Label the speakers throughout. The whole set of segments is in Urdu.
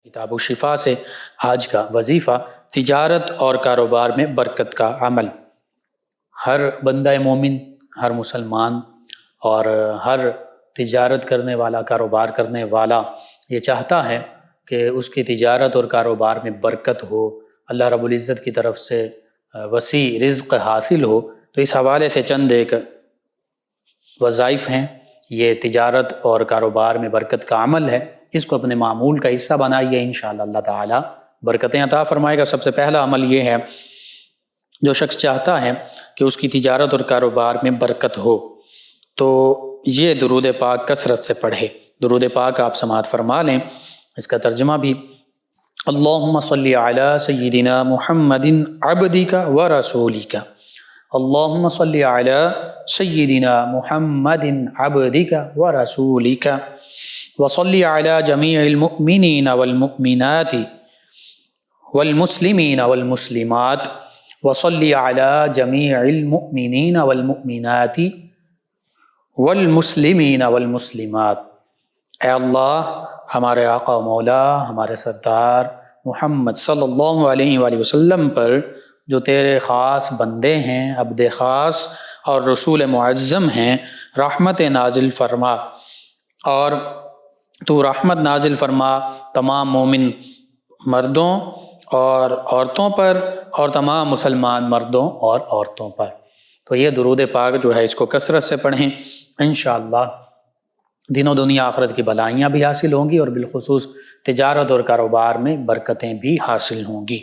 Speaker 1: کتاب الشفا سے آج کا وظیفہ تجارت اور کاروبار میں برکت کا عمل۔ ہر بندہ مومن، ہر مسلمان اور ہر تجارت کرنے والا، کاروبار کرنے والا یہ چاہتا ہے کہ اس کی تجارت اور کاروبار میں برکت ہو، اللہ رب العزت کی طرف سے وسیع رزق حاصل ہو۔ تو اس حوالے سے چند ایک وظائف ہیں۔ یہ تجارت اور کاروبار میں برکت کا عمل ہے، اس کو اپنے معمول کا حصہ بنائیے، انشاءاللہ اللہ تعالیٰ برکتیں عطا فرمائے گا۔ سب سے پہلا عمل یہ ہے، جو شخص چاہتا ہے کہ اس کی تجارت اور کاروبار میں برکت ہو تو یہ درود پاک کثرت سے پڑھے۔ درود پاک آپ سماعت فرما لیں، اس کا ترجمہ بھی: اللہم صلی علی سیدنا محمد عبدک و رسولک، اللہم صلی علی سیدنا محمد عبدک و رسولک وصلی علی جمیع المؤمنین والمؤمنات والمسلمین والمسلمات وصلی علی جمیع المؤمنین والمؤمنات والمسلمین والمسلمات۔ اے اللہ، ہمارے آقا و مولا، ہمارے سردار محمد صلی اللہ علیہ وآلہ وسلم پر جو تیرے خاص بندے ہیں، عبد خاص اور رسول معظم ہیں، رحمت نازل فرما، اور تو رحمت نازل فرما تمام مومن مردوں اور عورتوں پر اور تمام مسلمان مردوں اور عورتوں پر۔ تو یہ درود پاک جو ہے اس کو کثرت سے پڑھیں، انشاءاللہ دین و دنیا آخرت کی بلائیاں بھی حاصل ہوں گی اور بالخصوص تجارت اور کاروبار میں برکتیں بھی حاصل ہوں گی۔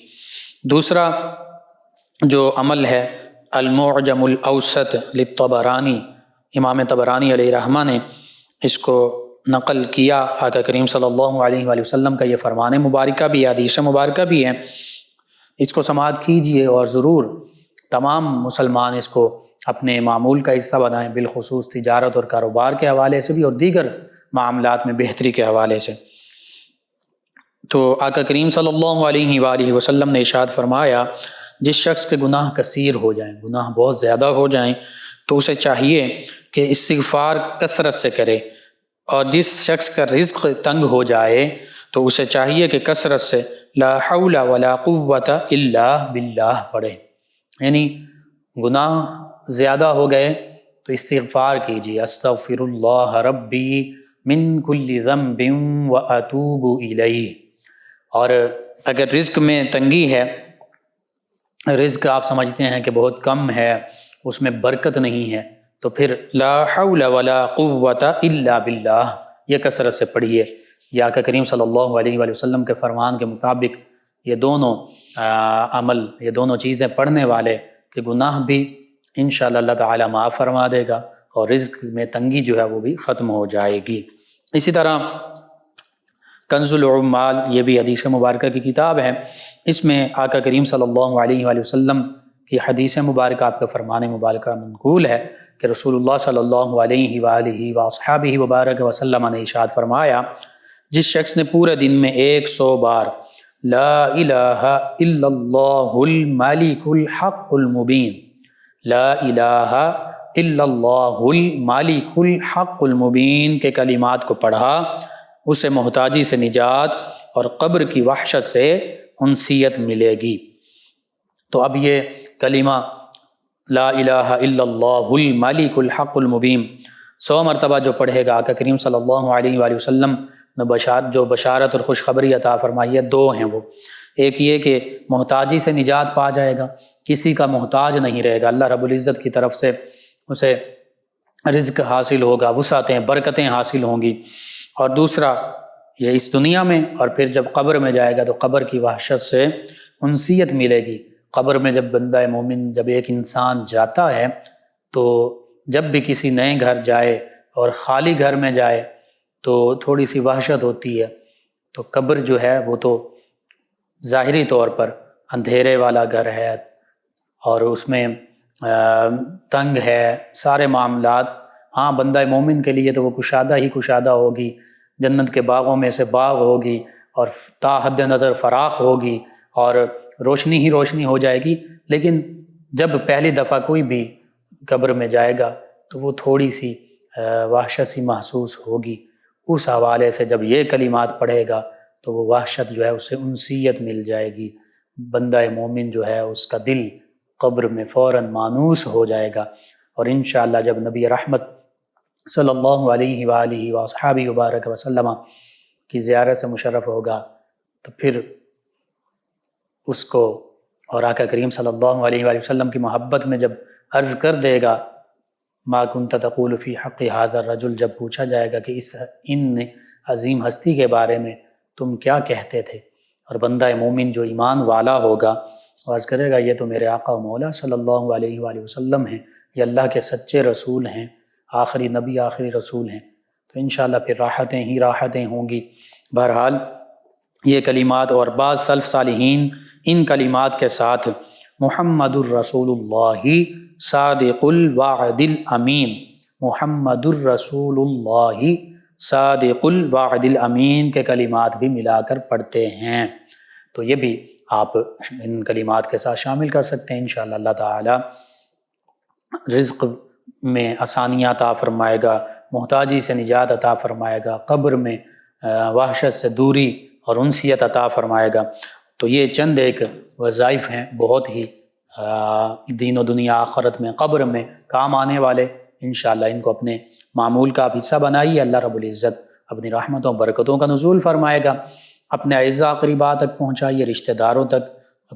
Speaker 1: دوسرا جو عمل ہے، المعجم الاوسط للطبرانی، امام طبرانی علیہ رحمہ نے اس کو نقل کیا۔ آقا کریم صلی اللہ علیہ وآلہ وسلم کا یہ فرمان مبارکہ بھی، حدیث مبارکہ بھی ہے، اس کو سماعت کیجئے اور ضرور تمام مسلمان اس کو اپنے معمول کا حصہ بنائیں، بالخصوص تجارت اور کاروبار کے حوالے سے بھی اور دیگر معاملات میں بہتری کے حوالے سے۔ تو آقا کریم صلی اللہ علیہ وآلہ وسلم نے ارشاد فرمایا، جس شخص کے گناہ کثیر ہو جائیں، گناہ بہت زیادہ ہو جائیں، تو اسے چاہیے کہ استغفار کثرت سے کرے، اور جس شخص کا رزق تنگ ہو جائے تو اسے چاہیے کہ کثرت سے لا حول ولا قوت الا باللہ پڑھے۔ یعنی گناہ زیادہ ہو گئے تو استغفار کیجیے، استغفر اللہ ربی من کل ذنب واتوب الیہ۔ اور اگر رزق میں تنگی ہے، رزق آپ سمجھتے ہیں کہ بہت کم ہے، اس میں برکت نہیں ہے، تو پھر لا حول ولا قوت الا باللہ یہ کثرت سے پڑھیے۔ یا آقا کریم صلی اللہ علیہ وآلہ وسلم کے فرمان کے مطابق یہ دونوں عمل، یہ دونوں چیزیں پڑھنے والے کہ گناہ بھی انشاءاللہ اللہ تعالیٰ معاف فرما دے گا اور رزق میں تنگی جو ہے وہ بھی ختم ہو جائے گی۔ اسی طرح کنز العمال، یہ بھی حدیث مبارکہ کی کتاب ہے، اس میں آقا کریم صلی اللہ علیہ وآلہ وسلم کی حدیث مبارکہ، آپ کا فرمان مبارکہ منقول ہے کہ رسول اللہ صلی اللہ علیہ وآلہ وصحبہ وبارک وسلم نے ارشاد فرمایا، جس شخص نے پورے دن میں 100 بار لا الہ الا اللہ الملک الحق المبین، لا الہ الا اللہ الملک الحق المبین کے کلمات کو پڑھا، اسے محتاجی سے نجات اور قبر کی وحشت سے انسیت ملے گی۔ تو اب یہ کلمہ لا الہ الا اللہ الملک الحق المبین 100 مرتبہ جو پڑھے گا، آقا کریم صلی اللہ علیہ وآلہ وسلم نے جو بشارت اور خوشخبری عطا فرمائی ہے، دو ہیں وہ۔ ایک یہ کہ محتاجی سے نجات پا جائے گا، کسی کا محتاج نہیں رہے گا، اللہ رب العزت کی طرف سے اسے رزق حاصل ہوگا، وسعتیں، برکتیں حاصل ہوں گی۔ اور دوسرا یہ اس دنیا میں، اور پھر جب قبر میں جائے گا تو قبر کی وحشت سے انسیت ملے گی۔ قبر میں جب بندہ مومن، جب ایک انسان جاتا ہے تو جب بھی کسی نئے گھر جائے اور خالی گھر میں جائے تو تھوڑی سی وحشت ہوتی ہے۔ تو قبر جو ہے وہ تو ظاہری طور پر اندھیرے والا گھر ہے اور اس میں تنگ ہے، سارے معاملات۔ ہاں، بندہ مومن کے لیے تو وہ کشادہ ہی کشادہ ہوگی، جنت کے باغوں میں سے باغ ہوگی اور تا حد نظر فراخ ہوگی اور روشنی ہی روشنی ہو جائے گی۔ لیکن جب پہلی دفعہ کوئی بھی قبر میں جائے گا تو وہ تھوڑی سی وحشت سی محسوس ہوگی۔ اس حوالے سے جب یہ کلمات پڑھے گا تو وہ وحشت جو ہے اسے انسیت مل جائے گی، بندہ مومن جو ہے اس کا دل قبر میں فوراً مانوس ہو جائے گا، اور انشاءاللہ جب نبی رحمت صلی اللہ علیہ وآلہ وصحابہ وبارک وسلم کی زیارت سے مشرف ہوگا تو پھر اس کو اور آقا کریم صلی اللہ علیہ وآلہ وسلم کی محبت میں جب عرض کر دے گا ما کنت تقول فی حق ھذا الرجل، جب پوچھا جائے گا کہ ان عظیم ہستی کے بارے میں تم کیا کہتے تھے، اور بندہ مومن جو ایمان والا ہوگا عرض کرے گا یہ تو میرے آقا و مولا صلی اللہ علیہ وآلہ وسلم ہیں، یہ اللہ کے سچے رسول ہیں، آخری نبی آخری رسول ہیں، تو انشاءاللہ پھر راحتیں ہی راحتیں ہوں گی۔ بہرحال یہ کلمات اور بعض سلف صالحین ان کلمات کے ساتھ محمد الرسول اللہ صادق الوعد الامین، محمد الرسول اللہ صادق الوعد الامین کے کلمات بھی ملا کر پڑھتے ہیں، تو یہ بھی آپ ان کلمات کے ساتھ شامل کر سکتے ہیں۔ انشاءاللہ اللہ تعالی رزق میں آسانیاں عطا فرمائے گا، محتاجی سے نجات عطا فرمائے گا، قبر میں وحشت سے دوری اور انسیت عطا فرمائے گا۔ تو یہ چند ایک وظائف ہیں بہت ہی دین و دنیا آخرت میں قبر میں کام آنے والے، انشاءاللہ ان کو اپنے معمول کا حصہ بنائیے، اللہ رب العزت اپنی رحمتوں برکتوں کا نزول فرمائے گا۔ اپنے اعزاء قریبا تک پہنچائیے، رشتہ داروں تک،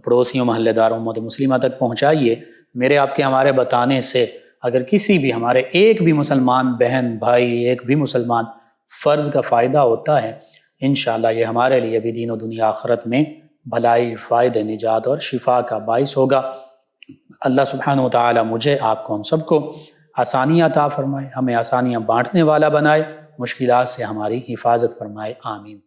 Speaker 1: پڑوسیوں محلے داروں امت مسلمہ تک پہنچائیے۔ میرے آپ کے ہمارے بتانے سے اگر کسی بھی ہمارے ایک بھی مسلمان بہن بھائی، ایک بھی مسلمان فرد کا فائدہ ہوتا ہے، انشاءاللہ یہ ہمارے لیے بھی دین و دنیا آخرت میں بھلائی، فائدہ، نجات اور شفا کا باعث ہوگا۔ اللہ سبحانہ وتعالی مجھے، آپ کو، ہم سب کو آسانیاں عطا فرمائے، ہمیں آسانیاں بانٹنے والا بنائے، مشکلات سے ہماری حفاظت فرمائے، آمین۔